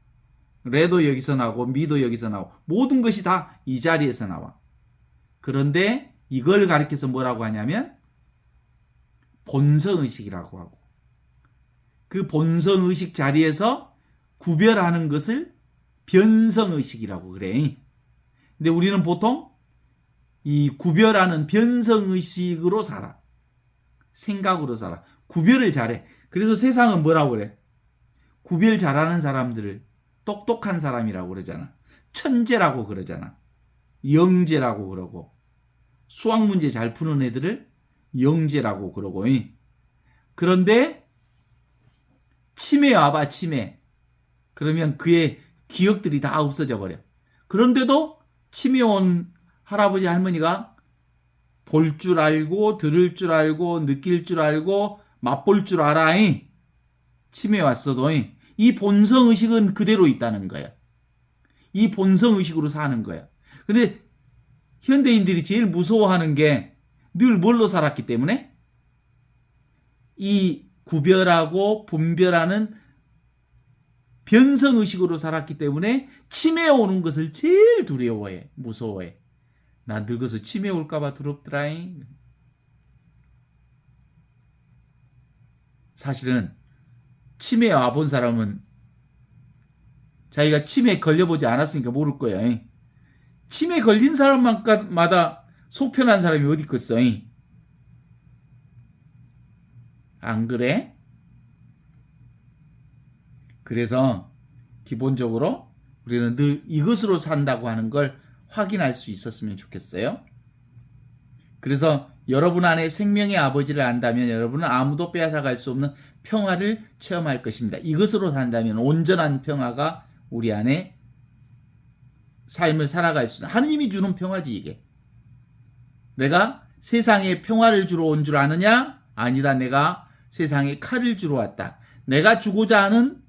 레도 여기서 나오고 미도 여기서 나오고 모든 것이 다 이 자리에서 나와. 그런데 이걸 가리켜서 뭐라고 하냐면 본성의식이라고 하고, 그 본성의식 자리에서 구별하는 것을 변성의식이라고 그래. 근데 우리는 보통 이 구별하는 변성의식으로 살아. 생각으로 살아. 구별을 잘해. 그래서 세상은 뭐라고 그래? 구별 잘하는 사람들을 똑똑한 사람이라고 그러잖아. 천재라고 그러잖아. 영재라고 그러고, 수학 문제 잘 푸는 애들을 영재라고 그러고. 그런데 치매 와봐, 치매. 그러면 그의 기억들이 다 없어져 버려. 그런데도 치매 온 할아버지 할머니가 볼 줄 알고 들을 줄 알고 느낄 줄 알고 맛볼 줄 알아. 치매 왔어도 이 본성의식은 그대로 있다는 거야. 이 본성의식으로 사는 거야. 근데 현대인들이 제일 무서워하는 게 늘 뭘로 살았기 때문에? 이 구별하고 분별하는 변성의식으로 살았기 때문에 치매 오는 것을 제일 두려워해. 무서워해. 나 늙어서 치매 올까봐 두렵더라잉. 사실은 치매 와본 사람은 자기가 치매에 걸려보지 않았으니까 모를 거야. 치매 걸린 사람마다 속 편한 사람이 어디 있겠어. 안 그래? 그래서 기본적으로 우리는 늘 이것으로 산다고 하는 걸 확인할 수 있었으면 좋겠어요. 그래서 여러분 안에 생명의 아버지를 안다면 여러분은 아무도 빼앗아갈 수 없는 평화를 체험할 것입니다. 이것으로 산다면 온전한 평화가 우리 안에 삶을 살아갈 수 있는, 하느님이 주는 평화지 이게. 내가 세상에 평화를 주러 온 줄 아느냐? 아니다. 내가 세상에 칼을 주러 왔다. 내가 주고자 하는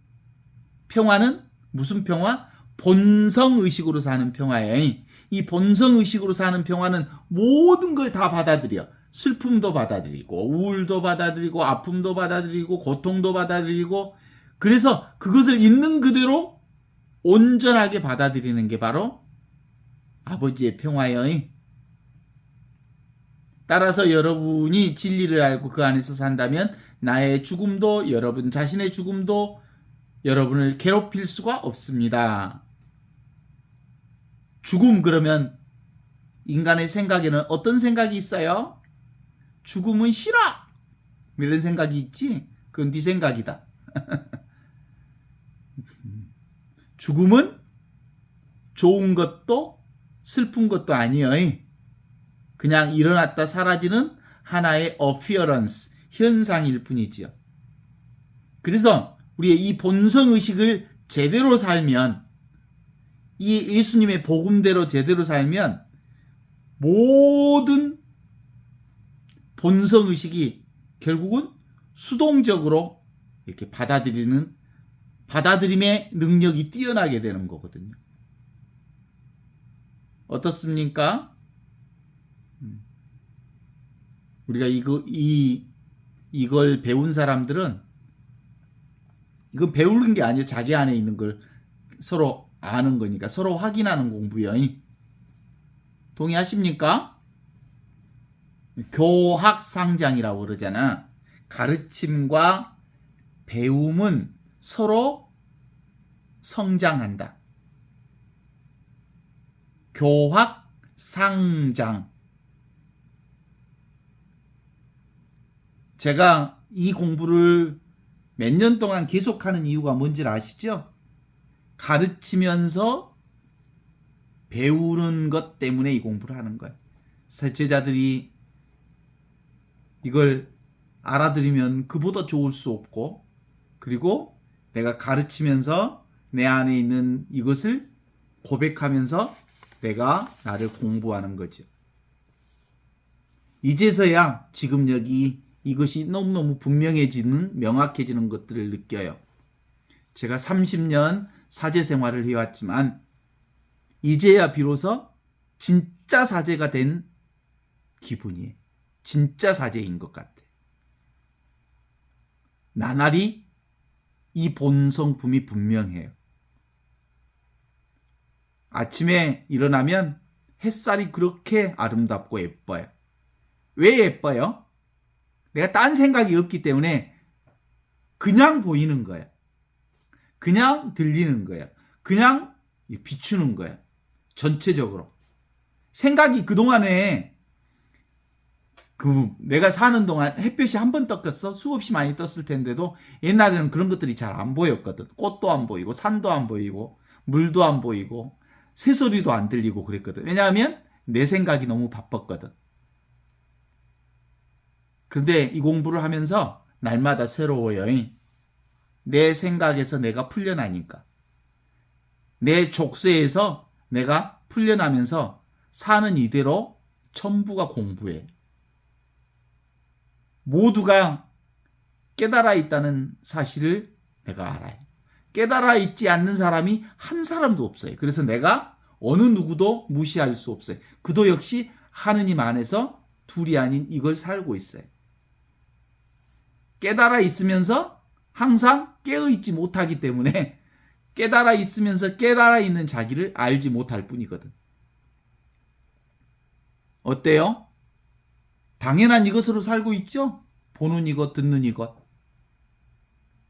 평화는 무슨 평화? 본성의식으로 사는 평화예요. 이 본성의식으로 사는 평화는 모든 걸 다 받아들여. 슬픔도 받아들이고 우울도 받아들이고 아픔도 받아들이고 고통도 받아들이고, 그래서 그것을 있는 그대로 온전하게 받아들이는 게 바로 아버지의 평화예요. 따라서 여러분이 진리를 알고 그 안에서 산다면 나의 죽음도 여러분 자신의 죽음도 여러분을 괴롭힐 수가 없습니다. 죽음 그러면 인간의 생각에는 어떤 생각이 있어요? 죽음은 싫어! 이런 생각이 있지? 그건 네 생각이다. 죽음은 좋은 것도 슬픈 것도 아니에요. 그냥 일어났다 사라지는 하나의 appearance, 현상일 뿐이지요. 그래서 우리의 이 본성의식을 제대로 살면, 이 예수님의 복음대로 제대로 살면 모든 본성의식이 결국은 수동적으로 이렇게 받아들임의 능력이 뛰어나게 되는 거거든요. 어떻습니까? 우리가 이걸 배운 사람들은, 이건 배우는 게 아니에요. 자기 안에 있는 걸 서로 아는 거니까 서로 확인하는 공부요. 동의하십니까? 교학상장이라고 그러잖아. 가르침과 배움은 서로 성장한다. 교학상장. 제가 이 공부를 몇 년 동안 계속하는 이유가 뭔지 아시죠? 가르치면서 배우는 것 때문에 이 공부를 하는 거예요. 제자들이 이걸 알아들으면 그보다 좋을 수 없고, 그리고 내가 가르치면서 내 안에 있는 이것을 고백하면서 내가 나를 공부하는 거죠. 이제서야 지금 여기 이것이 너무너무 분명해지는, 명확해지는 것들을 느껴요. 제가 30년 사제 생활을 해왔지만 이제야 비로소 진짜 사제가 된 기분이에요. 진짜 사제인 것 같아. 나날이 이 본성품이 분명해요. 아침에 일어나면 햇살이 그렇게 아름답고 예뻐요. 왜 예뻐요? 내가 딴 생각이 없기 때문에 그냥 보이는 거예요. 그냥 들리는 거예요. 그냥 비추는 거예요. 전체적으로. 생각이 그동안에 내가 사는 동안 햇볕이 한 번 떴겠어? 수없이 많이 떴을 텐데도 옛날에는 그런 것들이 잘 안 보였거든. 꽃도 안 보이고 산도 안 보이고 물도 안 보이고 새소리도 안 들리고 그랬거든. 왜냐하면 내 생각이 너무 바빴거든. 그런데 이 공부를 하면서 날마다 새로워요. 내 생각에서 내가 풀려나니까. 내 족쇄에서 내가 풀려나면서 사는 이대로 전부가 공부해. 모두가 깨달아 있다는 사실을 내가 알아요. 깨달아 있지 않는 사람이 한 사람도 없어요. 그래서 내가 어느 누구도 무시할 수 없어요. 그도 역시 하느님 안에서 둘이 아닌 이걸 살고 있어요. 깨달아 있으면서 항상 깨어있지 못하기 때문에 깨달아 있으면서 깨달아 있는 자기를 알지 못할 뿐이거든. 어때요? 당연한 이것으로 살고 있죠? 보는 이것, 듣는 이것.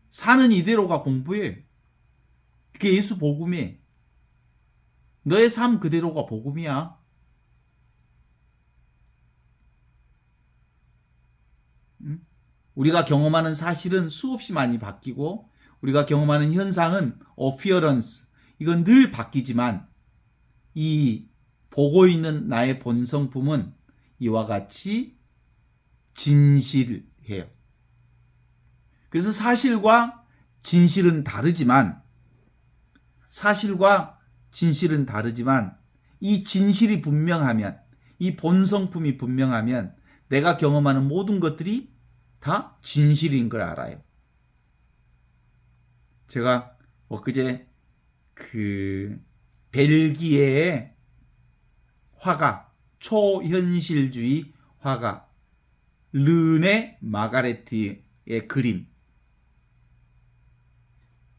사는 이대로가 공부예요. 그게 예수 복음이에요. 너의 삶 그대로가 복음이야. 우리가 경험하는 사실은 수없이 많이 바뀌고 우리가 경험하는 현상은 appearance, 이건 늘 바뀌지만 이 보고 있는 나의 본성품은 이와 같이 진실해요. 그래서 사실과 진실은 다르지만 이 진실이 분명하면, 이 본성품이 분명하면 내가 경험하는 모든 것들이 다 진실인 걸 알아요. 제가 엊그제 벨기에의 화가, 초현실주의 화가 르네 마가레트의 그림,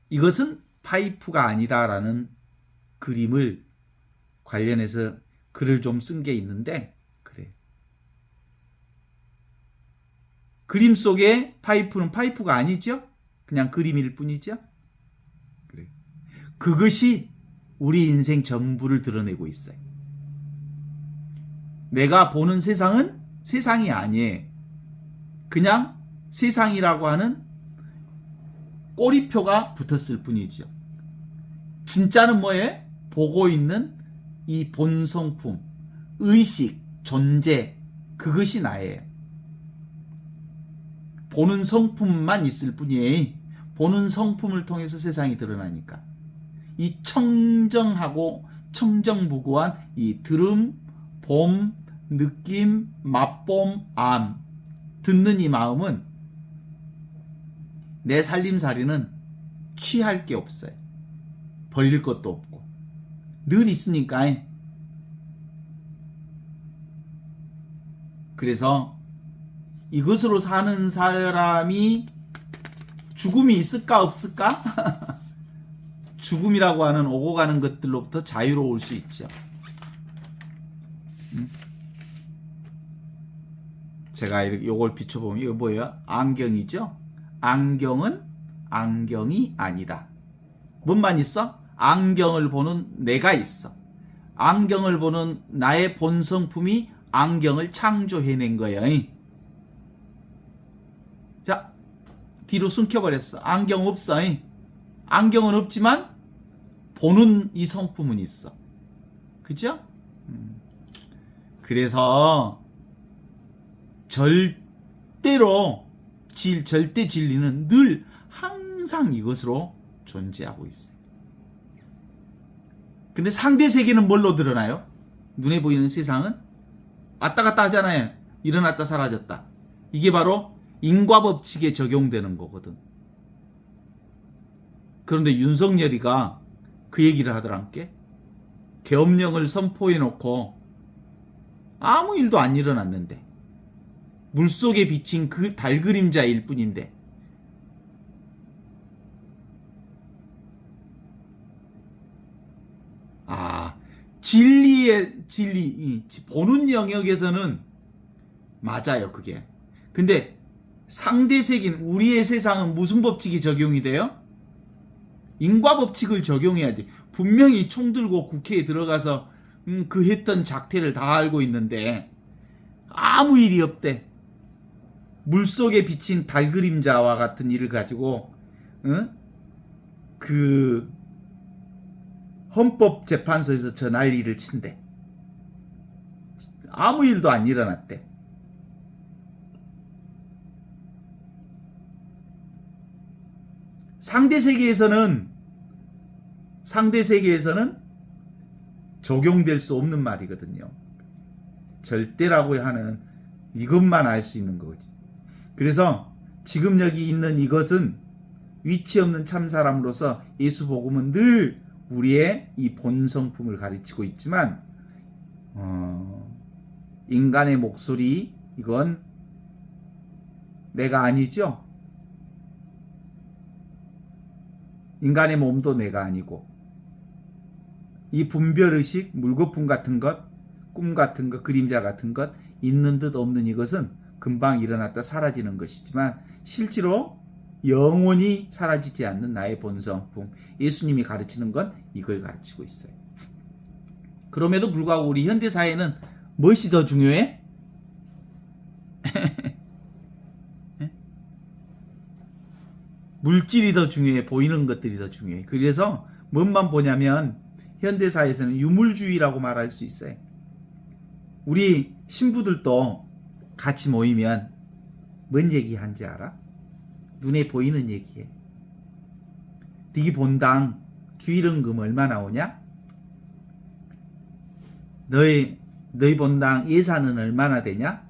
이것은 파이프가 아니다라는 그림을 관련해서 글을 좀 쓴 게 있는데, 그래, 그림 속에 파이프는 파이프가 아니죠? 그냥 그림일 뿐이죠? 그래, 그것이 우리 인생 전부를 드러내고 있어요. 내가 보는 세상은 세상이 아니에요. 그냥 세상이라고 하는 꼬리표가 붙었을 뿐이죠. 진짜는 뭐예요? 보고 있는 이 본성품, 의식, 존재, 그것이 나예요. 보는 성품만 있을 뿐이에요. 보는 성품을 통해서 세상이 드러나니까. 이 청정하고 청정무구한 이 들음, 봄, 느낌, 맛봄, 암, 듣는 이 마음은 내 살림살이는 취할 게 없어요. 버릴 것도 없고 늘 있으니까. 그래서 이것으로 사는 사람이 죽음이 있을까 없을까? 죽음이라고 하는 오고 가는 것들로부터 자유로울 수 있죠. 제가 이렇게 요걸 비춰보면 이거 뭐예요? 안경이죠? 안경은 안경이 아니다. 뭔만 있어? 안경을 보는 내가 있어. 안경을 보는 나의 본성품이 안경을 창조해낸 거예요. 자, 뒤로 숨겨버렸어. 안경 없어. 안경은 없지만 보는 이 성품은 있어. 그죠? 그래서 절대 진리는 늘 항상 이것으로 존재하고 있어요. 근데 상대 세계는 뭘로 드러나요? 눈에 보이는 세상은 왔다 갔다 하잖아요. 일어났다 사라졌다. 이게 바로 인과법칙에 적용되는 거거든. 그런데 윤석열이가 그 얘기를 하더란께. 계엄령을 선포해 놓고 아무 일도 안 일어났는데, 물속에 비친 그 달 그림자일 뿐인데, 진리, 보는 영역에서는 맞아요, 그게. 근데 상대 세계는, 우리의 세상은 무슨 법칙이 적용이 돼요? 인과 법칙을 적용해야지. 분명히 총 들고 국회에 들어가서 그 했던 작태를 다 알고 있는데 아무 일이 없대. 물속에 비친 달 그림자와 같은 일을 가지고 그 헌법재판소에서 저 난리를 친대. 아무 일도 안 일어났대. 상대 세계에서는 적용될 수 없는 말이거든요. 절대라고 하는 이것만 알 수 있는 거지. 그래서 지금 여기 있는 이것은 위치 없는 참 사람으로서 예수 복음은 늘 우리의 이 본성품을 가르치고 있지만, 인간의 목소리, 이건 내가 아니죠. 인간의 몸도 내가 아니고, 이 분별의식, 물거품 같은 것, 꿈 같은 것, 그림자 같은 것, 있는 듯 없는 이것은 금방 일어났다 사라지는 것이지만, 실제로 영원히 사라지지 않는 나의 본성품, 예수님이 가르치는 건 이걸 가르치고 있어요. 그럼에도 불구하고 우리 현대사회는 무엇이 더 중요해? 물질이 더 중요해, 보이는 것들이 더 중요해. 그래서 뭔만 보냐면 현대사회에서는 유물주의라고 말할 수 있어요. 우리 신부들도 같이 모이면 뭔 얘기하는지 알아? 눈에 보이는 얘기해. 네기 본당 주일원금 얼마 나오냐? 너희 본당 예산은 얼마나 되냐?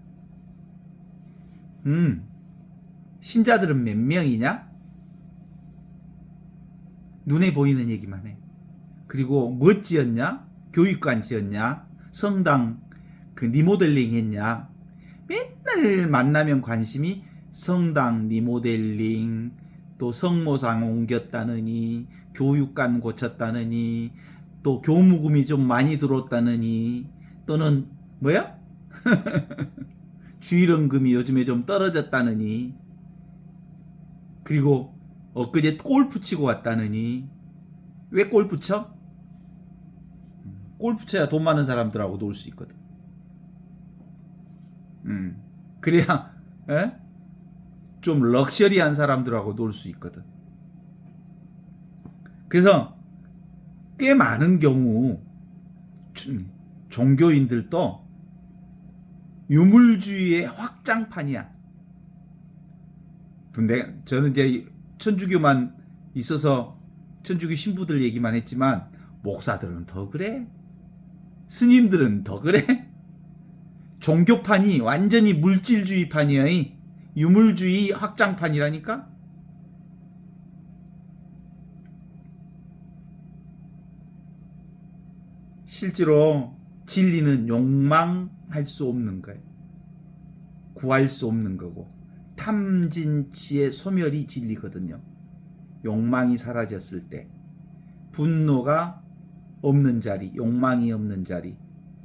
신자들은 몇 명이냐? 눈에 보이는 얘기만 해. 그리고 뭐 지었냐? 교육관 지었냐? 성당 그 리모델링 했냐? 맨날 만나면 관심이 성당 리모델링, 또 성모상 옮겼다느니, 교육관 고쳤다느니, 또 교무금이 좀 많이 들어왔다느니, 또는 뭐야? 주일원금이 요즘에 좀 떨어졌다느니, 그리고 엊그제 골프 치고 왔다느니. 왜 골프 쳐? 골프 쳐야 돈 많은 사람들하고 놀 수 있거든. 그래야 좀 럭셔리한 사람들하고 놀 수 있거든. 그래서 꽤 많은 경우 종교인들도 유물주의의 확장판이야. 근데 저는 이제 천주교만 있어서 천주교 신부들 얘기만 했지만 목사들은 더 그래. 스님들은 더 그래. 종교판이 완전히 물질주의판이야. 유물주의 확장판이라니까. 실제로 진리는 욕망할 수 없는 거예요. 구할 수 없는 거고, 탐진치의 소멸이 진리거든요. 욕망이 사라졌을 때, 분노가 없는 자리, 욕망이 없는 자리,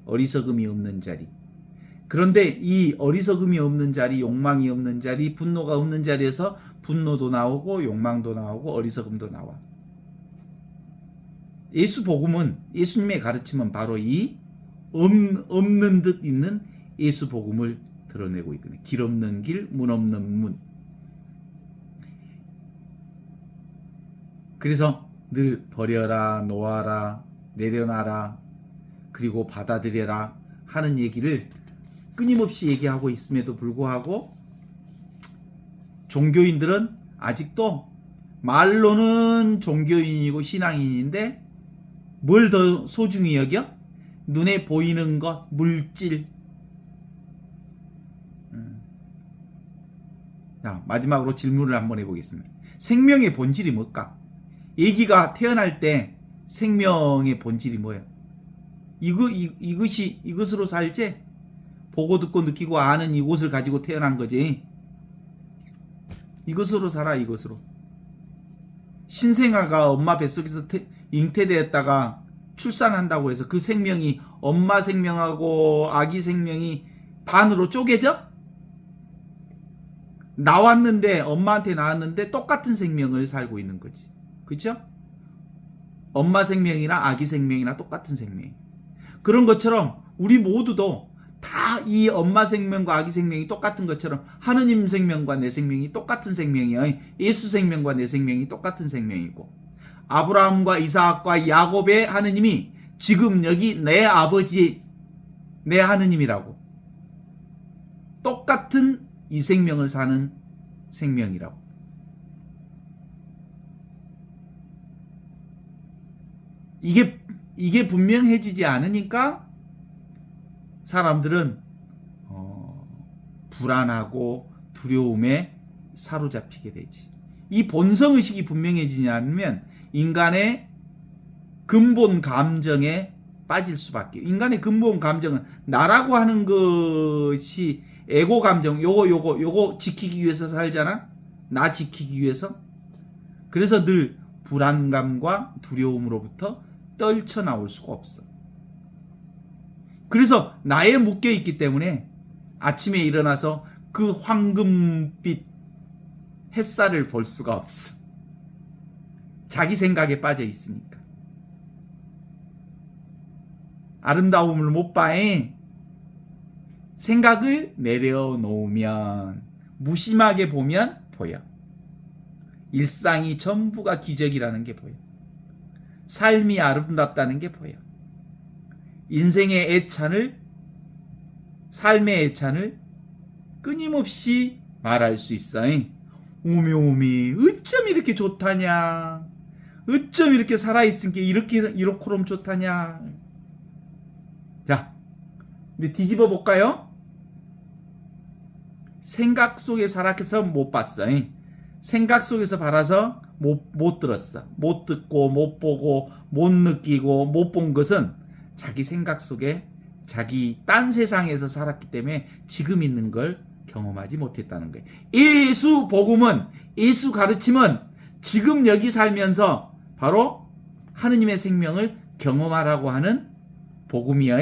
어리석음이 없는 자리. 그런데 이 어리석음이 없는 자리, 욕망이 없는 자리, 분노가 없는 자리에서 분노도 나오고 욕망도 나오고 어리석음도 나와. 예수 복음은, 예수님의 가르침은 바로 이 없는 듯 있는 예수 복음을 드러내고 있거든요. 길 없는 길, 문 없는 문. 그래서 늘 버려라, 놓아라, 내려놔라, 그리고 받아들여라 하는 얘기를 끊임없이 얘기하고 있음에도 불구하고 종교인들은 아직도 말로는 종교인이고 신앙인인데 뭘 더 소중히 여겨? 눈에 보이는 것, 물질. 자, 마지막으로 질문을 한번 해보겠습니다. 생명의 본질이 뭘까? 애기가 태어날 때 생명의 본질이 뭐예요? 이것으로 살지? 보고 듣고 느끼고 아는 이곳을 가지고 태어난 거지. 이것으로 살아, 이것으로. 신생아가 엄마 뱃속에서 잉태되었다가 출산한다고 해서 그 생명이 엄마 생명하고 아기 생명이 반으로 쪼개져? 나왔는데, 엄마한테 나왔는데 똑같은 생명을 살고 있는 거지. 그죠? 엄마 생명이나 아기 생명이나 똑같은 생명. 그런 것처럼 우리 모두도 다 이 엄마 생명과 아기 생명이 똑같은 것처럼 하느님 생명과 내 생명이 똑같은 생명이야. 예수 생명과 내 생명이 똑같은 생명이고, 아브라함과 이삭과 야곱의 하느님이 지금 여기 내 아버지, 내 하느님이라고. 똑같은 이 생명을 사는 생명이라고. 이게 분명해지지 않으니까 사람들은 불안하고 두려움에 사로잡히게 되지. 이 본성의식이 분명해지지 않으면 인간의 근본 감정에 빠질 수밖에. 인간의 근본 감정은 나라고 하는 것이 에고 감정, 요거 지키기 위해서 살잖아? 나 지키기 위해서? 그래서 늘 불안감과 두려움으로부터 떨쳐나올 수가 없어. 그래서 나에 묶여있기 때문에 아침에 일어나서 그 황금빛 햇살을 볼 수가 없어. 자기 생각에 빠져 있으니까. 아름다움을 못 봐. 생각을 내려놓으면, 무심하게 보면 보여. 일상이 전부가 기적이라는 게 보여. 삶이 아름답다는 게 보여. 인생의 애찬을, 삶의 애찬을 끊임없이 말할 수 있어. 오메오메, 어쩜 이렇게 좋다냐? 어쩜 이렇게 살아있은 게 이렇게럼 좋다냐? 자, 이제 뒤집어 볼까요? 생각 속에 살아서 못 봤어. 생각 속에서 살아서 못 들었어. 못 듣고, 못 보고, 못 느끼고, 못 본 것은 자기 생각 속에 자기 딴 세상에서 살았기 때문에 지금 있는 걸 경험하지 못했다는 거예요. 예수 복음은, 예수 가르침은 지금 여기 살면서 바로 하느님의 생명을 경험하라고 하는 복음이야.